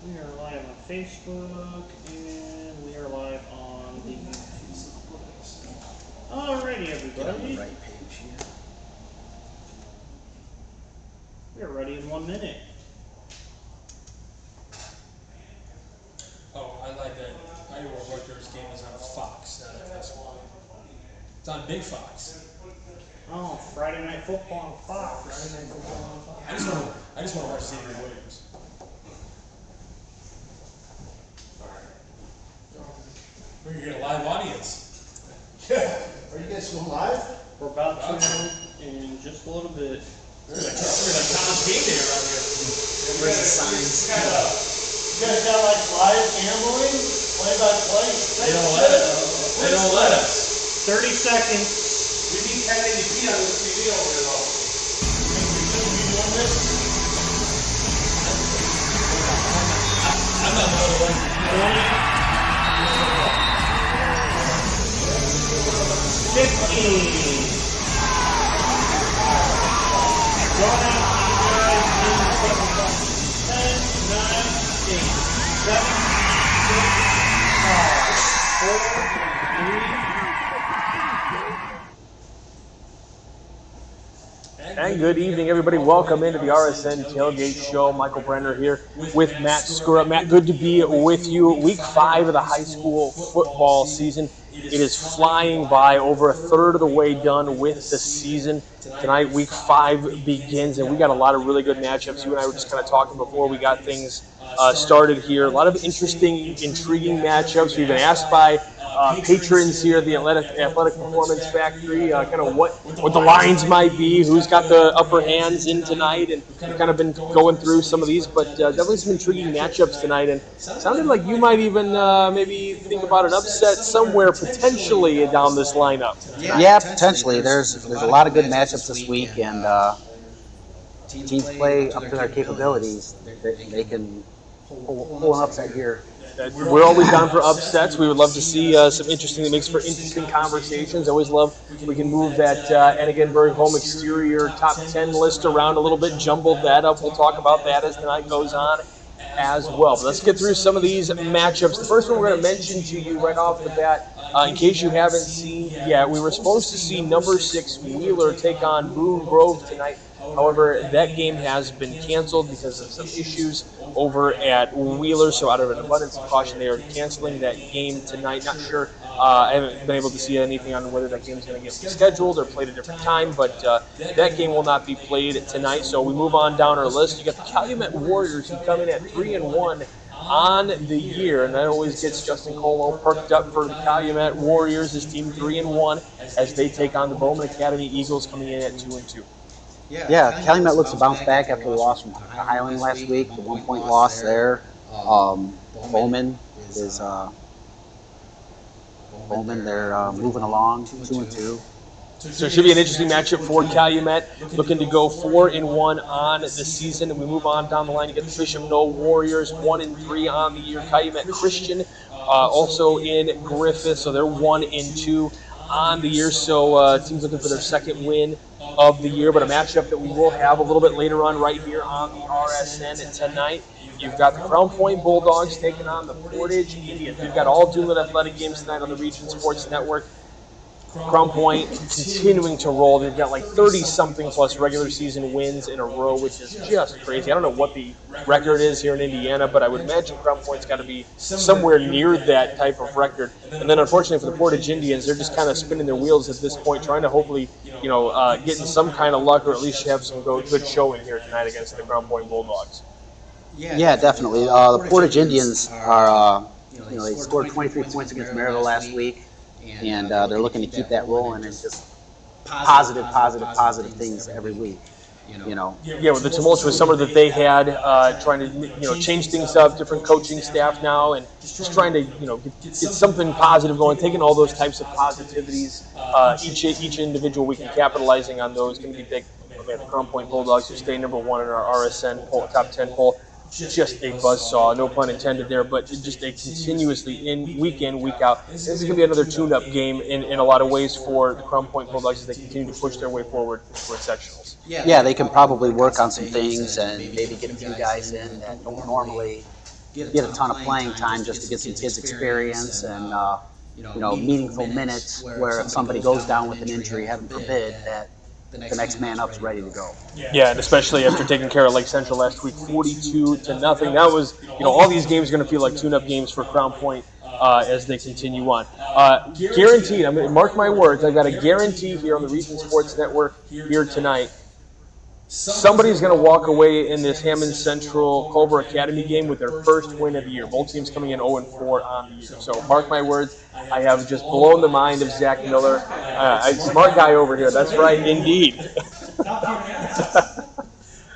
We are live on Facebook and we are live on the YouTube. Alrighty, Get on the everybody. right page here. We are ready in 1 minute. Oh, I like that Iowa Rutgers game is on Fox, not FS1. It's on Big Fox. Oh, Friday Night Football on Fox. I just want to watch Xavier Williams. We're gonna get a live audience. Yeah. Are you guys going live? We're about to in just a little bit. We're like college game day around here. Where's the signs? You guys got like live gambling, play by play. They don't let us. They don't let us. 30 seconds. We need 1080p on this TV over here though. I'm not the only one. 15. Going out to you guys in 10, 9, 8, 7, 6, 5, 4, 3. And good evening, everybody. Welcome into the RSN Tailgate Show. Michael Brenner here with Matt Skura. Matt, good to be with you. Week 5 of the high school football season. It is flying by, over a third of the way done with the season. Tonight, week 5 begins, and we got a lot of really good matchups. You and I were just kind of talking before we got things started here. A lot of interesting, intriguing matchups. We've been asked by patrons here at the Athletic Performance Factory, kind of what the lines might be, who's got the upper hands in tonight, and we've kind of been going through some of these, but definitely some intriguing matchups tonight, and sounded like you might even maybe think about an upset somewhere potentially down this lineup. Yeah, potentially. There's a lot of good matchups this week, and teams play up to their capabilities. They can pull an upset here. We're always down for upsets. We would love to see some interesting, it makes for interesting conversations. I always love we can move that Enigenberg home exterior top 10 list around a little bit, jumble that up. We'll talk about that as the night goes on as well. But let's get through some of these matchups. The first one we're going to mention to you right off the bat, in case you haven't seen yet, we were supposed to see number 6 Wheeler take on Boone Grove tonight. However, that game has been canceled because of some issues over at Wheeler. So out of an abundance of caution, they are canceling that game tonight. Not sure. I haven't been able to see anything on whether that game is going to get rescheduled or played at a different time. But that game will not be played tonight. So we move on down our list. You got the Calumet Warriors, who come in at 3-1 on the year, and that always gets Justin Colo perked up for the Calumet Warriors. His team 3-1 as they take on the Bowman Academy Eagles, coming in at 2-2. Yeah, Calumet looks to bounce back after the loss from Highland last week, the 1-point loss there. Bowman is they're moving along, 2-2. So it should be an interesting matchup for Calumet, looking to go 4-1 on the season. And we move on down the line. You get the Bishop Knoll Warriors, 1-3 on the year. Calumet Christian also in Griffith, so they're 1-2 on the year. So teams looking for their second win of the year, but a matchup that we will have a little bit later on right here on the RSN tonight. You've got the Crown Point Bulldogs taking on the Portage Indians. We've got all Duneland athletic games tonight on the Region Sports Network. Crown Point continuing to roll. They've got like 30-something plus regular season wins in a row, which is just crazy. I don't know what the record is here in Indiana, but I would imagine Crown Point's got to be somewhere near that type of record. And then unfortunately for the Portage Indians, they're just kind of spinning their wheels at this point, trying to hopefully, get in some kind of luck or at least have some good showing here tonight against the Crown Point Bulldogs. Yeah, definitely. The Portage Indians are, they scored 23 points against Maryville last week, and they're looking to keep that rolling and just positive things every week. Yeah, with the tumultuous summer that they had, trying to change things up, different coaching staff now, and just trying to get something positive going, taking all those types of positivities, each individual week and capitalizing on those. Going to be big. The Crown Point Bulldogs, who stay number 1 in our RSN poll, top 10 poll. Just a buzzsaw, no pun intended there, but just a continuously week in, week out. This is going to be another tune-up game in a lot of ways for the Crown Point Bulldogs as they continue to push their way forward for sectionals. Yeah, they can probably work on some things and maybe get a few guys in that don't normally get a ton of playing time just to get some kids experience and meaningful minutes. Where if somebody goes down with an injury, heaven forbid, that the next man up is ready to go. Yeah, and especially after taking care of Lake Central last week, 42-0. That was, all these games are going to feel like tune-up games for Crown Point as they continue on. Guaranteed, I'm going to mark my words, I've got a guarantee here on the Region Sports Network here tonight. Somebody's going to walk away in this Hammond Central Culver Academy game with their first win of the year. Both teams coming in 0-4 on the year. So mark my words, I have just blown the mind of Zach Miller. Smart guy over here. That's right, indeed.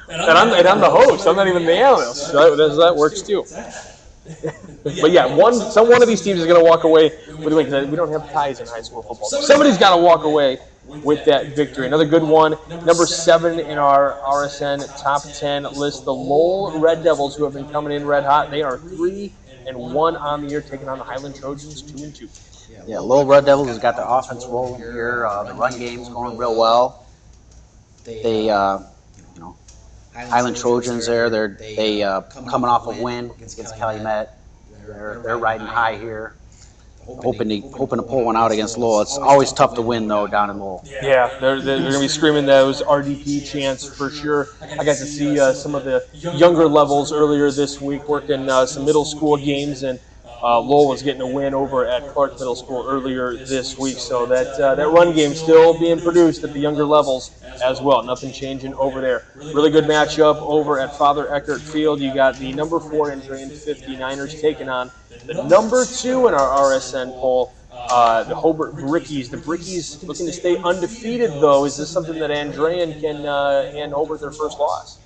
and I'm the host. I'm not even the analyst. So that works too. But yeah, one of these teams is going to walk away with a win because we don't have ties in high school football. Somebody's got to walk away with that victory. Another good one. Number 7 in our RSN top 10 list, the Lowell Red Devils, who have been coming in red hot. They are 3-1 on the year, taking on the Highland Trojans 2-2. Yeah, Lowell Red Devils has got the offense rolling here. The run game's going real well. They, Highland Trojans there. They coming off a win against Calumet. They're riding high here. Hoping to pull one out against Lowell. It's always tough to win though down in Lowell. Yeah, they're going to be screaming those RDP chants for sure. I got to see some of the younger levels earlier this week working some middle school games, and Lowell was getting a win over at Clark Middle School earlier this week. So that run game still being produced at the younger levels as well. Nothing changing over there. Really good matchup over at Father Eckert Field. You got the number 4 Andrean 59ers taking on the number 2 in our RSN poll, the Hobart Brickies. The Brickies looking to stay undefeated, though. Is this something that Andrean can hand Hobart their first loss?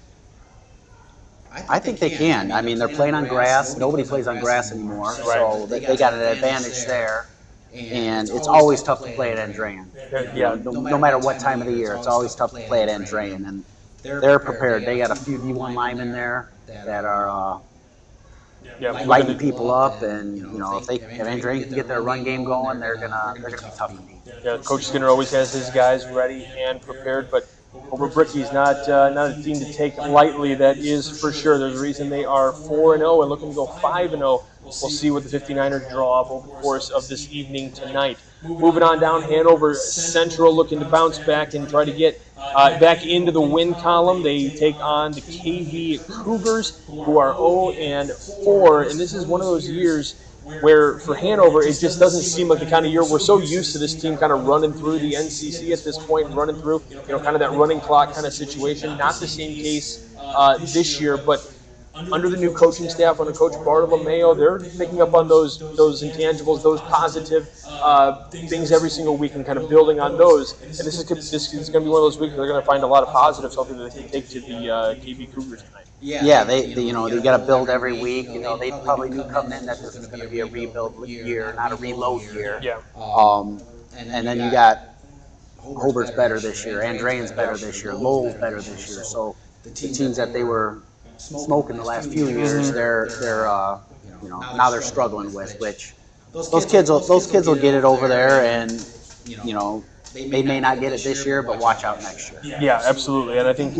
I think they can. I mean, they're playing on grass. Nobody plays on grass anymore, so they got an advantage there. And it's always tough to play at Andrean. Yeah. No matter what time of the year, it's always tough to play at Andrean. And they're prepared. They got a few D1 linemen there that are lighting people up, and if Andrean can get their run game going, they're gonna be tough to beat. Yeah, Coach Skinner always has his guys ready and prepared, but Hobart Brickies not a team to take lightly. That is for sure. There's a reason they are 4-0 and looking to go 5-0. We'll see what the 59ers draw up over the course of this evening tonight. Moving on down, Hanover Central looking to bounce back and try to get back into the win column. They take on the KV Cougars, who are 0-4, and this is one of those years where for Hanover, it just doesn't seem like the kind of year we're so used to this team kind of running through the NCC at this point, running through, kind of that running clock kind of situation. Not the same case this year, but under the new coaching staff, under Coach Bartolomeo, they're picking up on those intangibles, those positive things every single week and kind of building on those. And this is going to be one of those weeks where they're going to find a lot of positives, something that they can take to the KV Cougars tonight. Yeah, they got to build every week. They probably knew coming in that this is going to be a rebuild year, not a reload year. Yeah. And then you got Hobart's better this year, Andrean's better this year, Lowell's better this year. So the teams that they were smoking the last few years, they're now they're struggling with, which those kids will get it over there, and they may not get it this year, but watch out next year. Yeah, absolutely. And I think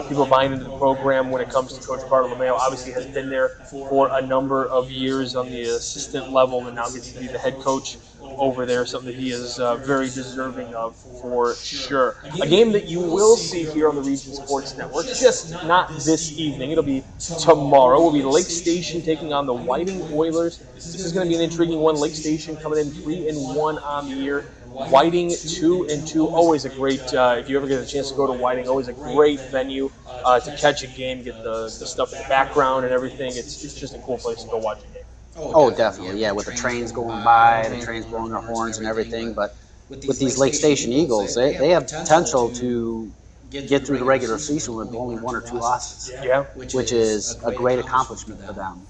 people buying into the program when it comes to Coach Bartolomeo obviously has been there for a number of years on the assistant level and now gets to be the head coach over there, something that he is very deserving of for sure. A game that you will see here on the Region Sports Network, just not this evening. It'll be tomorrow. Will be Lake Station taking on the Whiting Oilers. This is going to be an intriguing one. Lake Station coming in 3-1 on the year. Whiting 2-2, always a great, if you ever get a chance to go to Whiting, always a great venue to catch a game, get the stuff in the background and everything. It's just a cool place to go watch a game. Oh, definitely, yeah, with the trains going by, the trains blowing their horns and everything. But with these Lake Station Eagles, they have potential to get through the regular season with only 1 or 2 losses. Yeah. Which is a great accomplishment for them.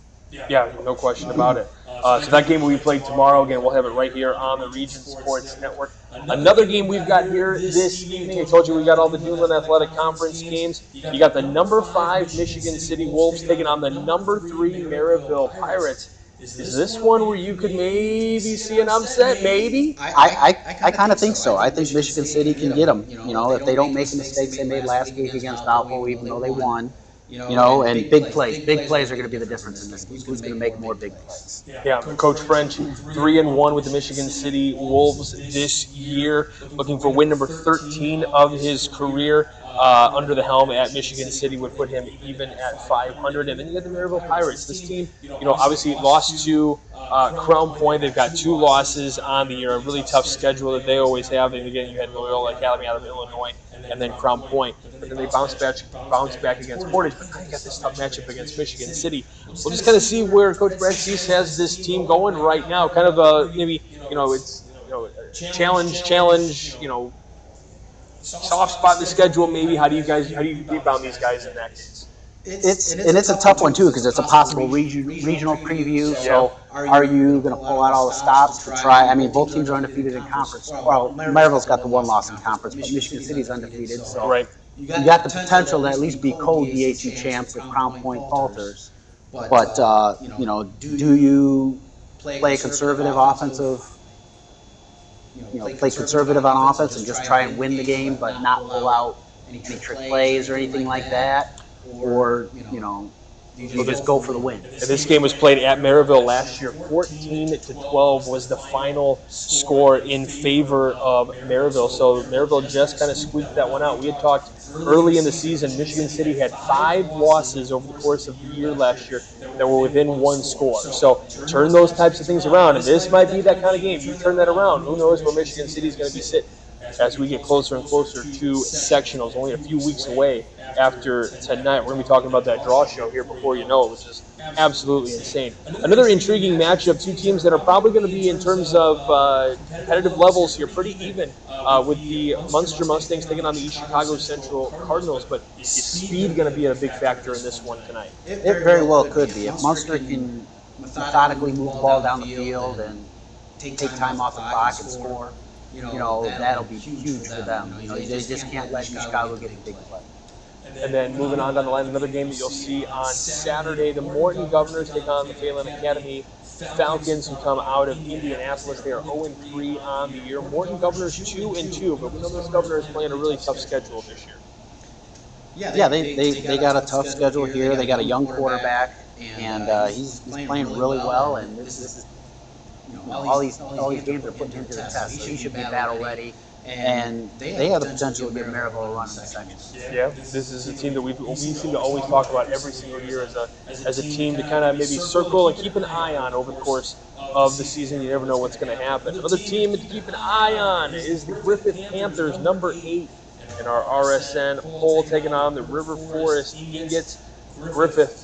Yeah, no question about it. So that game will be played tomorrow. Again, we'll have it right here on the Region Sports Network. Another game we've got here this evening. I told you we got all the Duneland Athletic Conference games. You got the number 5 Michigan City Wolves taking on the number 3 Maryville Pirates. Is this one where you could maybe see an upset? Maybe? I kind of think so. I think Michigan City can get them. If they don't make the mistakes they made last week against Valpo, even though they won, and big plays. Big plays are going to be the difference in this. Who's going to make more big plays? Yeah, Coach French, 3-1 with the Michigan City Wolves this year, looking for win number 13 of his career. Under the helm at Michigan City would put him even at 500. And then you got the Maryville Pirates. This team, obviously lost to Crown Point. They've got 2 losses on the year, a really tough schedule that they always have. And again, you had Loyola Academy out of Illinois and then Crown Point. But then they bounce back against Portage. But now you got this tough matchup against Michigan City. We'll just kind of see where Coach Brad Cease has this team going right now. Kind of maybe, it's challenge, soft spot in the schedule maybe. How do you rebound these guys in that case? It's a tough one too because it's a possible regional preview. So are you going to pull out all the stops to try? I mean, both teams are undefeated in conference. Well, Maryville's got the 1 loss in conference, but Michigan City's undefeated. So right. You got the potential to at least be co-DHU champs if Crown Point falters. But do you play conservative offensive? Play conservative on offense and just try and win the game, but not pull out any trick plays or anything like that, or you just go for the win. And this game was played at Maryville last year. 14-12 was the final score in favor of Maryville. So Maryville just kind of squeaked that one out. We had talked early in the season, Michigan City had 5 losses over the course of the year last year that were within 1 score. So turn those types of things around, and this might be that kind of game. You turn that around, who knows where Michigan City is going to be sitting as we get closer and closer to sectionals, only a few weeks away after tonight. We're going to be talking about that draw show here before you know it, which is absolutely insane. Another intriguing matchup, 2 teams that are probably going to be, in terms of competitive levels here, pretty even, with the Munster Mustangs taking on the East Chicago Central Cardinals, but is speed going to be a big factor in this one tonight? It very well could be. If Munster can methodically move the ball down the field and take time off the clock and score, that'll be huge for them. They just can't let Chicago get a big play. And then moving on down the line, another game that you'll see on Saturday, the Morton Governors take on the Phelan Academy Falcons, who come out of Indianapolis. They are 0-3 on the year. Morton Governors 2-2, but we know those Governors playing a really tough schedule this year. Yeah, they got a tough schedule here. They got a young quarterback, and he's playing really well. And this is all these games are putting him to the test. So he should be battle ready. And they have the potential to give Maryville a run in the second. Yeah, this is a team that we seem to always talk about every single year as a team to kind of maybe circle and keep an eye on over the course of the season. You never know what's going to happen. Another team to keep an eye on is the Griffith Panthers, number 8 in our RSN poll, taking on the River Forest Ingots. Griffith,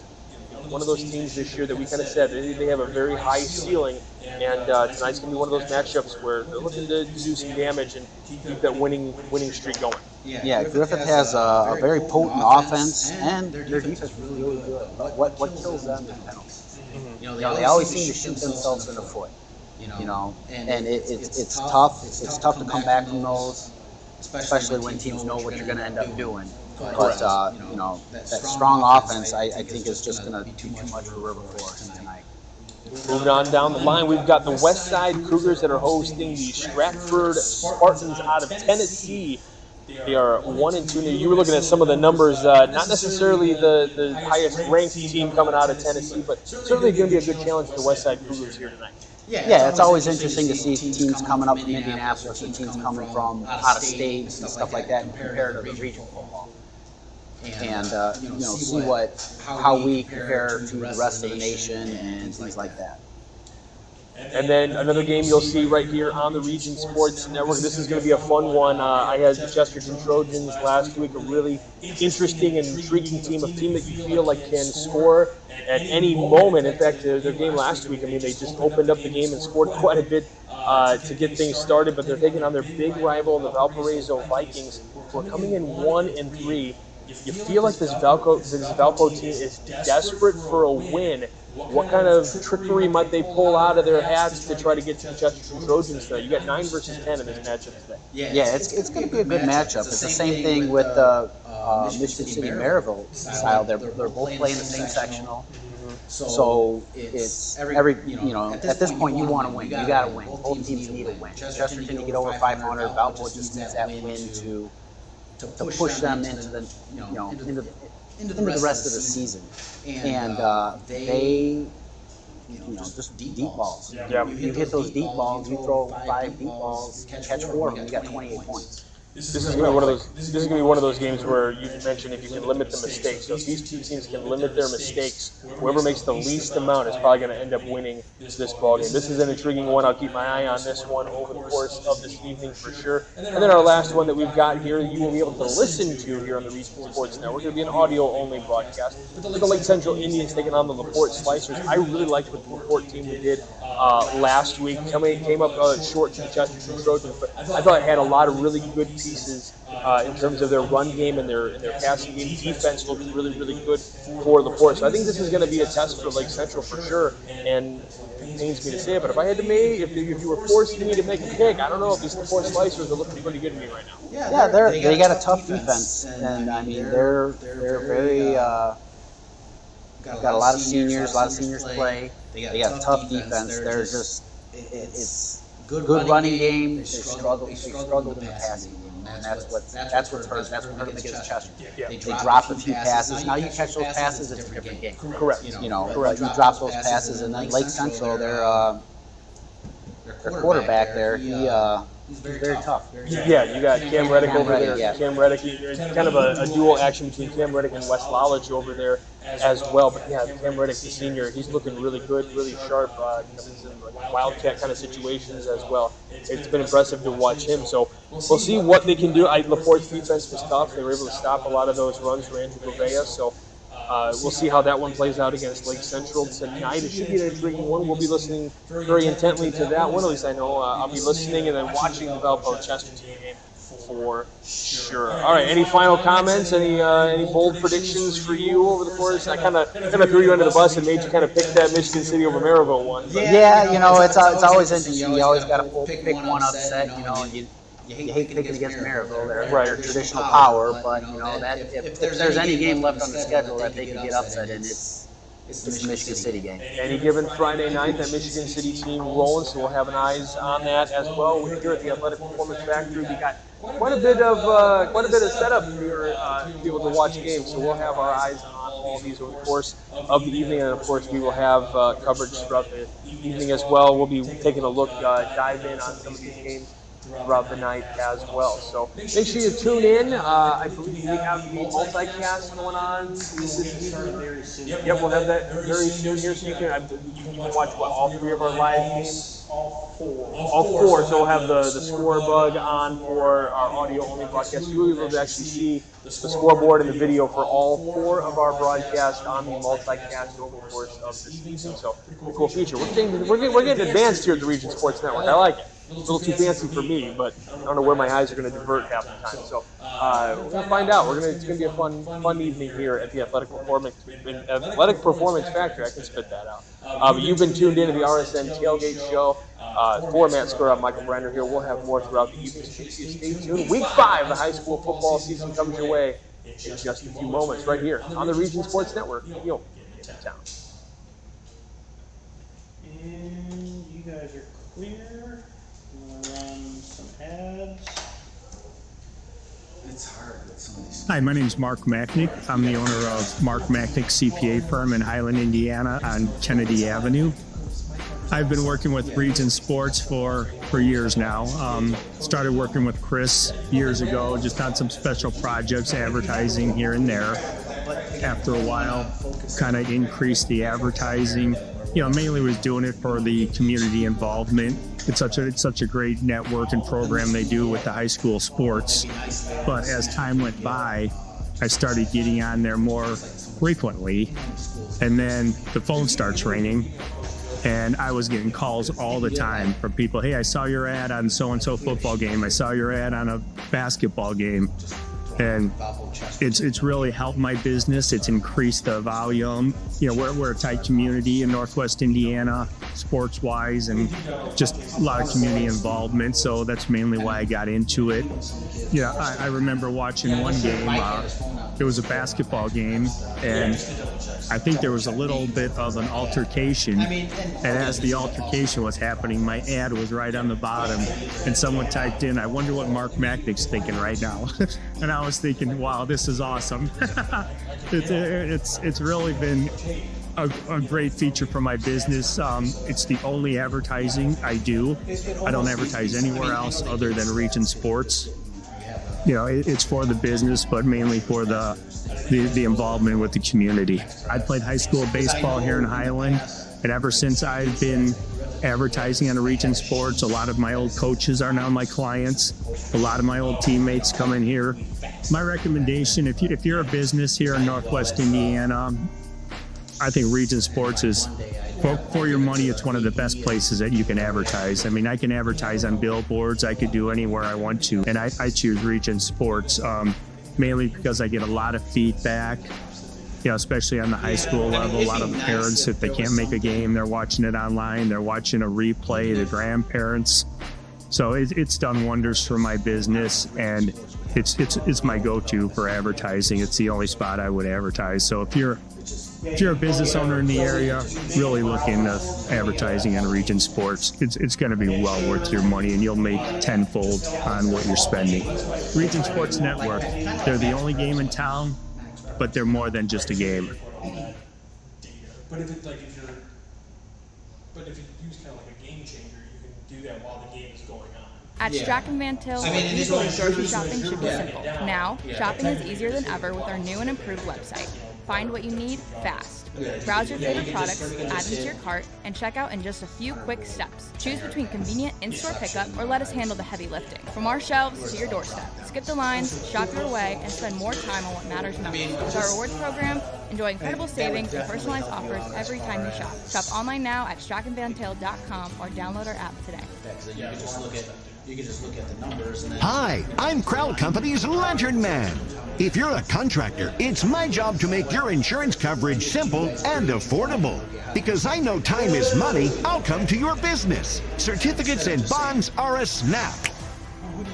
one of those teams this year that we kind of said they have a very high ceiling, and tonight's going to be one of those matchups where they're looking to do some damage and keep that winning streak going. Yeah, Griffith has a very potent offense, and their defense is really good. What kills them is penalties. They always seem to shoot themselves in the foot. And it's tough. It's tough to come back from those, especially when teams know what you're going to end up doing. But that strong offense, I think, is just going to be too much for River Forest tonight. Moving on down the line, we've got the West Side Cougars that are hosting the Stratford Spartans out of Tennessee. They are 1-2. You were looking at some of the numbers, not necessarily the highest ranked team coming out of Tennessee, but certainly going to be a good challenge for the West Side Cougars here tonight. Yeah, it's always interesting to see teams coming up from Indianapolis and teams coming from out of state and stuff like that and compare to the regional football. And see how we compare to the rest of the nation and things like that. And then another game you'll see right here on the Region Sports Network. This is going to be a fun one. I had the Chesterton Trojans last week, a really interesting and intriguing team, a team that you feel like can score at any moment. In fact, their game last week, they just opened up the game and scored quite a bit to get things started, but they're taking on their big rival, the Valparaiso Vikings, who are coming in 1-3. You feel like this Valpo team is desperate for a win. What kind of trickery might they pull out of their hats to try to get to the Chesterton Trojans today? You got 9 versus 10 in this matchup today. Yeah, it's going to be a good matchup. It's the same thing with Michigan City Maryville style. They're both playing the same sectional. So it's at this point you want to win. You got to win. Both teams need a win. Chesterton to get over 500. Valpo just needs that win to push them into the into the rest of the season. And they, just deep balls. Yeah. You hit those deep balls, you throw 5 deep balls, catch 4 of them, you got 28 points. This is gonna be one of those. This is gonna be one of those games where you mentioned if you can limit the mistakes. So if these two teams can limit their mistakes, whoever makes the least amount is probably going to end up winning this ball game. This is an intriguing one. I'll keep my eye on this one over the course of this evening for sure. And then our last one that we've got here, you will be able to listen to here on the Region Sports Network. It'll be an audio-only broadcast with the Lake Central Indians taking on the LaPorte Slicers. I really liked what the LaPorte team did last week. Came up short to the Chesterton Trojans, but I thought it had a lot of really good pieces in terms of their run game and their passing game. Defense looked really, really good for LaPorte. So I think this is going to be a test for Lake Central for sure. And it pains me to say it, but if I had to make, if you were forcing me to make a pick, I don't know if these LaPorte Slicers are looking pretty good to me right now. Yeah, they got a tough defense, and I mean they're very got a lot of seniors play. They got tough defense. They're just it's good running game. They struggled in the passing game. And that's what's hurt. That's what hurt them against Chester. Yeah. They dropped a few passes. Now you catch those passes, it's a different game. Correct. But you drop those passes, and then Lake Central, their quarterback there, he's very tough. Yeah, you got Cam Reddick over there. Yeah. Cam Reddick, kind of a dual action between Cam Reddick and Wes Lolledge over there as well. But yeah, Cam Reddick, the senior, he's looking really good, really sharp. He's in like wildcat kind of situations as well. It's been impressive to watch him. So we'll see what they can do. LaPorte's defense was tough. They were able to stop a lot of those runs for Andrew Gouveia. So we'll see how that one plays out against Lake Central tonight. It should be an intriguing one. We'll be listening very intently to that one. At least I know I'll be listening and then watching the Valpo Chesterton game for sure. All right. Any final comments? Any bold predictions for you over the course? I kind of threw you under the bus and made you kind of pick that Michigan City over Maryville one. Yeah, it's always interesting. You always got to pick one upset. And you hate picking against Maryville. They're traditional power, but that if there's any game left on the schedule that they can get upset in, it's the Michigan City game. Any given Friday night, that Michigan City team rolling, so we'll have an eyes on that as well. We're here at the Athletic Performance Factory. We got quite a bit of setup here to be able to watch games, so we'll have our eyes on all these over the course of the evening, and of course we will have coverage throughout the evening as well. We'll be taking a look, dive in on some of these games throughout the night as well. So make sure you tune in. I believe we have the multicast going on this evening. Yep, we'll have that very soon here. So you can watch all 3 of our live games. All four. So we'll have the score bug on for our audio only broadcast. You will be able to actually see the scoreboard and the video for all 4 of our broadcasts on the multicast over the course of this season. So pretty cool feature. We're getting advanced here at the Region Sports Network. I like it. It's a little too fancy for me, but I don't know where my eyes are going to divert half the time. So we're going to find out. It's going to be a fun evening here at the Athletic Performance Factory. I can spit that out. But you've been tuned in to the RSN Tailgate Show. For Matt Skura, I'm Michael Brander here. We'll have more throughout the evening. Stay tuned. Week 5 of the high school football season comes your way in just a few moments right here on the Region Sports Network. You'll get to town. And you guys are clear. I'm gonna run some ads. It's hard with some of these. Hi, my name is Mark Macknick. I'm the owner of Mark Macknick CPA firm in Highland, Indiana on Kennedy Avenue. I've been working with Region Sports for years now. Started working with Chris years ago, just on some special projects, advertising here and there. After a while, kind of increased the advertising. Mainly was doing it for the community involvement. It's such a great network and program they do with the high school sports. But as time went by, I started getting on there more frequently, and then the phone starts ringing. And I was getting calls all the time from people, hey, I saw your ad on so-and-so football game. I saw your ad on a basketball game. And it's really helped my business. It's increased the volume. We're a tight community in Northwest Indiana, sports-wise, and just a lot of community involvement. So that's mainly why I got into it. I remember watching one game. It was a basketball game, and I think there was a little bit of an altercation. And as the altercation was happening, my ad was right on the bottom, and someone typed in, "I wonder what Mark Machnick's thinking right now." And I was thinking, wow, this is awesome. It's really been a great feature for my business. It's the only advertising I do. I don't advertise anywhere else other than Region Sports. You know, it's for the business, but mainly for the involvement with the community. I played high school baseball here in Highland, and ever since I've been advertising on Region Sports, a lot of my old coaches are now my clients. A lot of my old teammates come in here. My recommendation, if you're a business here in Northwest Indiana, I think Region Sports is, for your money, it's one of the best places that you can advertise. I mean, I can advertise on billboards. I could do anywhere I want to. And I choose Region Sports mainly because I get a lot of feedback, you know, especially on the high school level. A lot of parents, if they can't make a game, they're watching it online. They're watching a replay, the grandparents. So it's done wonders for my business, and it's my go-to for advertising. It's the only spot I would advertise. So if you're a business owner in the area, really look into advertising on Region Sports. It's going to be well worth your money, and you'll make tenfold on what you're spending. Region Sports Network, they're the only game in town, but they're more than just a game. But if you use kind of like a game changer, you can do that while the game is going on. At Strachan Van Til, we believe grocery shopping should be simple. Now, shopping is easier than ever with our new and improved website. Find what you need fast. Browse your favorite products, add them to your cart, and check out in just a few quick steps. Choose between convenient in-store pickup or let us handle the heavy lifting. From our shelves to your doorstep. Skip the lines, shop your way, and spend more time on what matters most. With our rewards program, enjoy incredible savings and personalized offers every time you shop. Shop online now at strachanvantail.com or download our app today. You can just look at the numbers and then... Hi, I'm Crowd Company's Lantern Man. If you're a contractor, it's my job to make your insurance coverage simple and affordable. Because I know time is money, I'll come to your business. Certificates and bonds are a snap.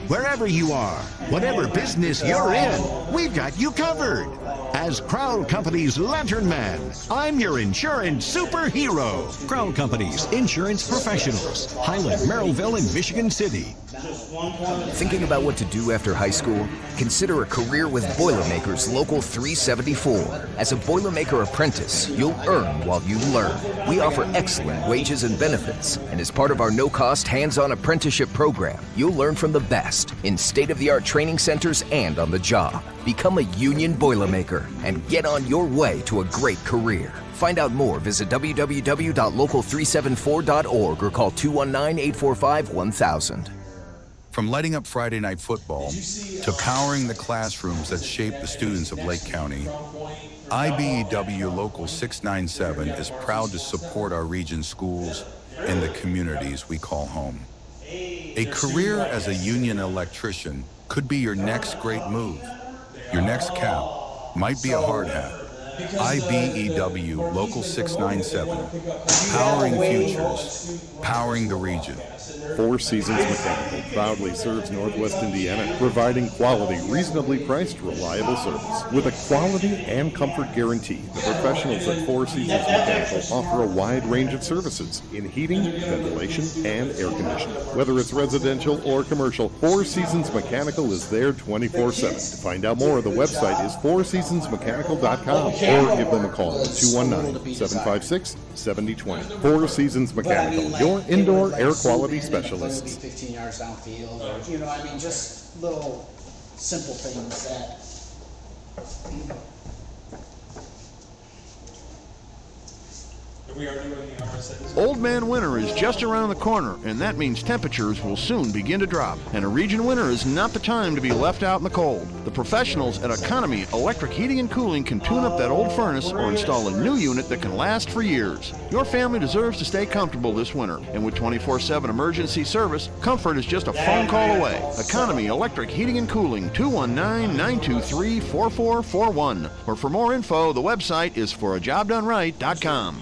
Wherever you are, whatever business you're in, we've got you covered. As Crowd Company's Lantern Man, I'm your insurance superhero. Crowd Company's insurance professionals. Highland, Merrillville, and Michigan City. Thinking about what to do after high school? Consider a career with Boilermakers Local 374. As a Boilermaker apprentice, you'll earn while you learn. We offer excellent wages and benefits, and as part of our no-cost hands-on apprenticeship program, you'll learn from the best in state-of-the-art training centers and on the job. Become a union Boilermaker and get on your way to a great career. Find out more, visit www.local374.org or call 219-845-1000. From lighting up Friday night football to powering the classrooms that shape the students of Lake County, IBEW Local 697 is proud to support our region's schools and the communities we call home. A career as a union electrician could be your next great move. Your next cap might be a hard hat. IBEW Local 697, powering futures, powering the region. Four Seasons Mechanical proudly serves Northwest Indiana, providing quality, reasonably priced, reliable service. With a quality and comfort guarantee, the professionals at Four Seasons Mechanical offer a wide range of services in heating, ventilation, and air conditioning. Whether it's residential or commercial, Four Seasons Mechanical is there 24/7. To find out more, the website is fourseasonsmechanical.com or give them a call at 219-756-7020. Four Seasons Mechanical, your indoor air quality specialists. 15 yards downfield, or, just little simple things that... We are doing the RSA. Old Man Winter is just around the corner, and that means temperatures will soon begin to drop. And a region winter is not the time to be left out in the cold. The professionals at Economy Electric Heating and Cooling can tune up that old furnace or install a new unit that can last for years. Your family deserves to stay comfortable this winter, and with 24/7 emergency service, comfort is just a phone call away. Economy Electric Heating and Cooling, 219-923-4441. Or for more info, the website is forajobdoneright.com.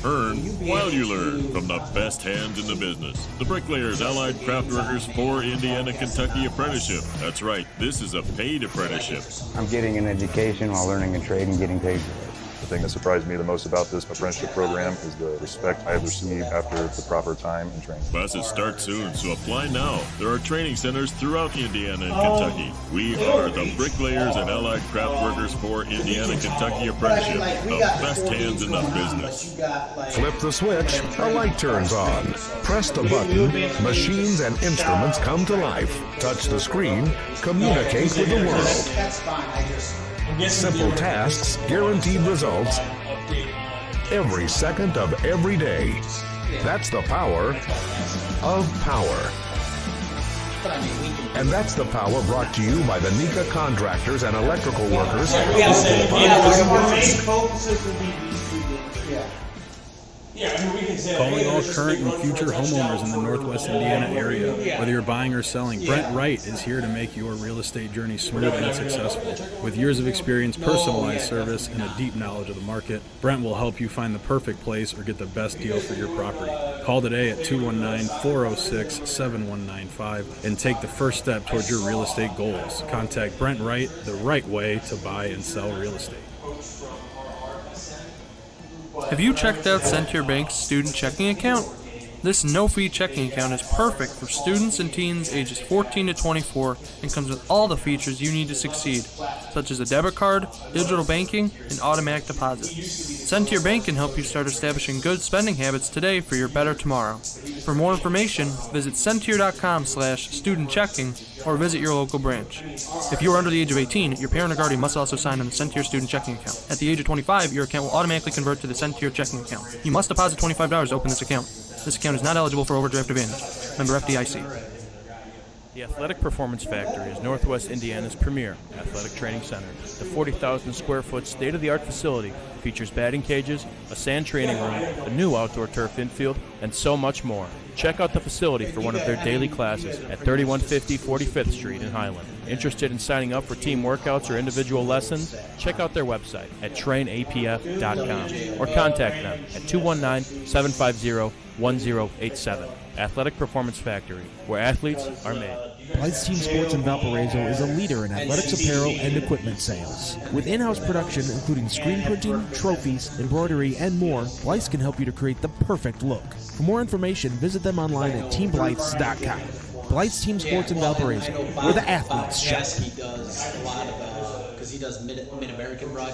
Earn while you learn from the best hands in the business. The Bricklayers Allied Craft Workers for Indiana, Kentucky Apprenticeship. That's right, this is a paid apprenticeship. I'm getting an education while learning a trade and getting paid for it. The thing that surprised me the most about this apprenticeship program is the respect I've received after the proper time and training. Classes start soon, so apply now. There are training centers throughout Indiana and Kentucky. We are the Bricklayers and Allied Craft Workers for Indiana, Kentucky Apprenticeship. The best hands in the business. Flip the switch, a light turns on. Press the button, machines and instruments come to life. Touch the screen, communicate with the world. Simple tasks, guaranteed results, every second of every day. That's the power of power. And that's the power brought to you by the Nika contractors and electrical workers. Calling all current and future homeowners in the Northwest Indiana area. Whether you're buying or selling, Brent Wright is here to make your real estate journey smooth and successful. With years of experience, personalized service, and a deep knowledge of the market, Brent will help you find the perfect place or get the best deal for your property. Call today at 219-406-7195 and take the first step towards your real estate goals. Contact Brent Wright, the right way to buy and sell real estate. Have you checked out Center Bank's student checking account? This no-fee checking account is perfect for students and teens ages 14 to 24 and comes with all the features you need to succeed, such as a debit card, digital banking, and automatic deposit. Center Bank can help you start establishing good spending habits today for your better tomorrow. For more information, visit Centier.com/student-checking or visit your local branch. If you are under the age of 18, your parent or guardian must also sign on the Centier student checking account. At the age of 25, your account will automatically convert to the Centier checking account. You must deposit $25 to open this account. This account is not eligible for overdraft advantage. Member FDIC. The Athletic Performance Factory is Northwest Indiana's premier athletic training center. The 40,000 square foot state-of-the-art facility features batting cages, a sand training room, a new outdoor turf infield, and so much more. Check out the facility for one of their daily classes at 3150 45th Street in Highland. Interested in signing up for team workouts or individual lessons? Check out their website at trainapf.com or contact them at 219-750-1087. Athletic Performance Factory, where athletes are made. Blythe's Team Sports in Valparaiso is a leader in athletics apparel and equipment sales. With in-house production including screen printing, trophies, embroidery, and more, Blythe's can help you to create the perfect look. For more information, visit them online at teamblythes.com. Blythe's Team Sports in Valparaiso, where the athletes shop. He does a lot of, because he does Mid-American broadcast.